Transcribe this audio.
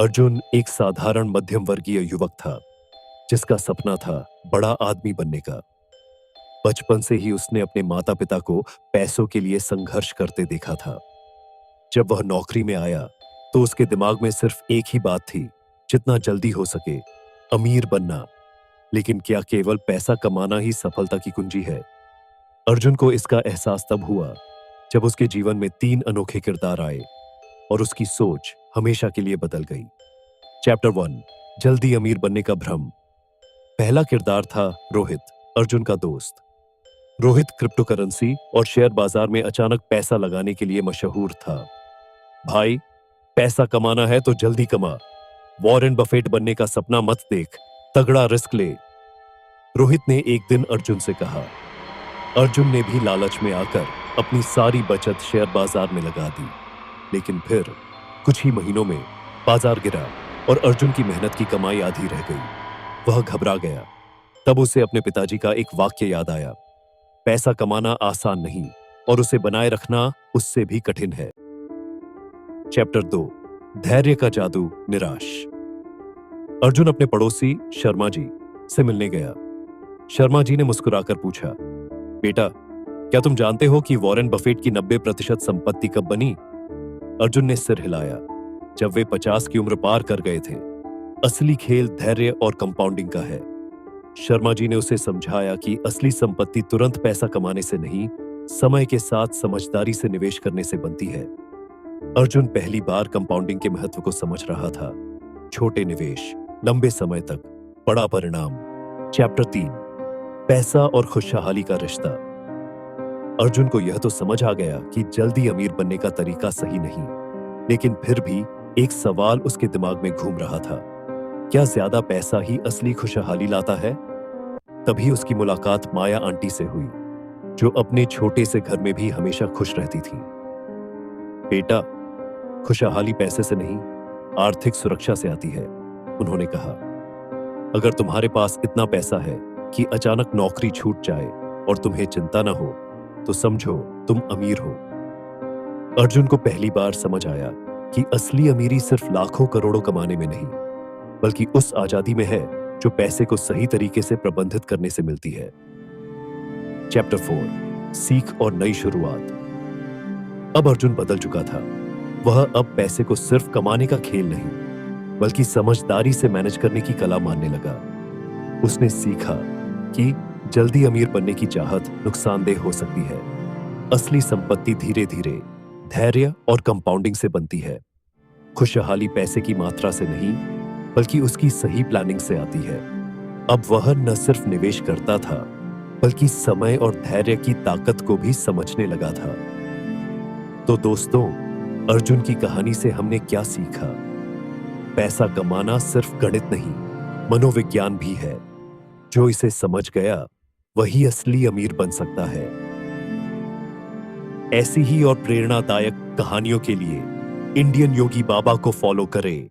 अर्जुन एक साधारण मध्यम वर्गीय युवक था जिसका सपना था बड़ा आदमी बनने का। बचपन से ही उसने अपने माता पिता को पैसों के लिए संघर्ष करते देखा था। जब वह नौकरी में आया तो उसके दिमाग में सिर्फ एक ही बात थी, जितना जल्दी हो सके अमीर बनना। लेकिन क्या केवल पैसा कमाना ही सफलता की कुंजी है? अर्जुन को इसका एहसास तब हुआ जब उसके जीवन में 3 अनोखे किरदार आए और उसकी सोच हमेशा के लिए बदल गई। चैप्टर 1, जल्दी अमीर बनने का भ्रम। पहला किरदार था रोहित, अर्जुन का दोस्त। रोहित क्रिप्टो करेंसी और शेयर बाजार में अचानक पैसा लगाने के लिए मशहूर था। भाई, पैसा कमाना है तो जल्दी कमा, वॉरेन बफेट बनने का सपना मत देख, तगड़ा रिस्क ले, रोहित ने एक दिन अर्जुन से कहा। अर्जुन ने भी लालच में आकर अपनी सारी बचत शेयर बाजार में लगा दी। लेकिन फिर कुछ ही महीनों में बाजार गिरा और अर्जुन की मेहनत की कमाई आधी रह गई। वह घबरा गया। तब उसे अपने पिताजी का एक वाक्य याद आया, पैसा कमाना आसान नहीं और उसे बनाए रखना उससे भी कठिन है। चैप्टर 2, धैर्य का जादू, निराश। अर्जुन अपने पड़ोसी शर्मा जी से मिलने गया। शर्मा जी ने मुस्कुराकर पूछा, बेटा, क्या तुम जानते हो कि वॉरेन बफेट की 90% संपत्ति कब बनी? अर्जुन ने सिर हिलाया। जब वे 50 की उम्र पार कर गए थे। असली खेल धैर्य और कंपाउंडिंग का है। शर्मा जी ने उसे समझाया कि असली संपत्ति तुरंत पैसा कमाने से नहीं, समय के साथ समझदारी से निवेश करने से बनती है। अर्जुन पहली बार कंपाउंडिंग के महत्व को समझ रहा था। छोटे निवेश, लंबे समय तक, बड़ा परिणाम। चैप्टर 3, पैसा और खुशहाली का रिश्ता। अर्जुन को यह तो समझ आ गया कि जल्दी अमीर बनने का तरीका सही नहीं, लेकिन फिर भी एक सवाल उसके दिमाग में घूम रहा था, क्या ज्यादा पैसा ही असली खुशहाली लाता है? तभी उसकी मुलाकात माया आंटी से हुई, जो अपने छोटे से घर में भी हमेशा खुश रहती थी। बेटा, खुशहाली पैसे से नहीं, आर्थिक सुरक्षा से आती है, उन्होंने कहा। अगर तुम्हारे पास इतना पैसा है कि अचानक नौकरी छूट जाए और तुम्हें चिंता न हो, तो समझो तुम अमीर हो। अर्जुन को पहली बार समझ आया कि असली अमीरी सिर्फ लाखों करोड़ों कमाने में नहीं, बल्कि उस आजादी में है जो पैसे को सही तरीके से प्रबंधित करने से मिलती है। चैप्टर 4, सीख और नई शुरुआत। अब अर्जुन बदल चुका था। वह अब पैसे को सिर्फ कमाने का खेल नहीं, बल्कि समझदारी से मैनेज करने की कला मानने लगा। उसने सीखा कि जल्दी अमीर बनने की चाहत नुकसानदेह हो सकती है। असली संपत्ति धीरे धीरे धैर्य और कंपाउंडिंग से बनती है। खुशहाली पैसे की मात्रा से नहीं, बल्कि उसकी सही प्लानिंग से आती है। अब वह न सिर्फ निवेश करता था, बल्कि समय और धैर्य की ताकत को भी समझने लगा था। तो दोस्तों, अर्जुन की कहानी से हमने क्या सीखा? पैसा कमाना सिर्फ गणित नहीं, मनोविज्ञान भी है। जो इसे समझ गया वही असली अमीर बन सकता है। ऐसी ही और प्रेरणादायक कहानियों के लिए इंडियन योगी बाबा को फॉलो करें।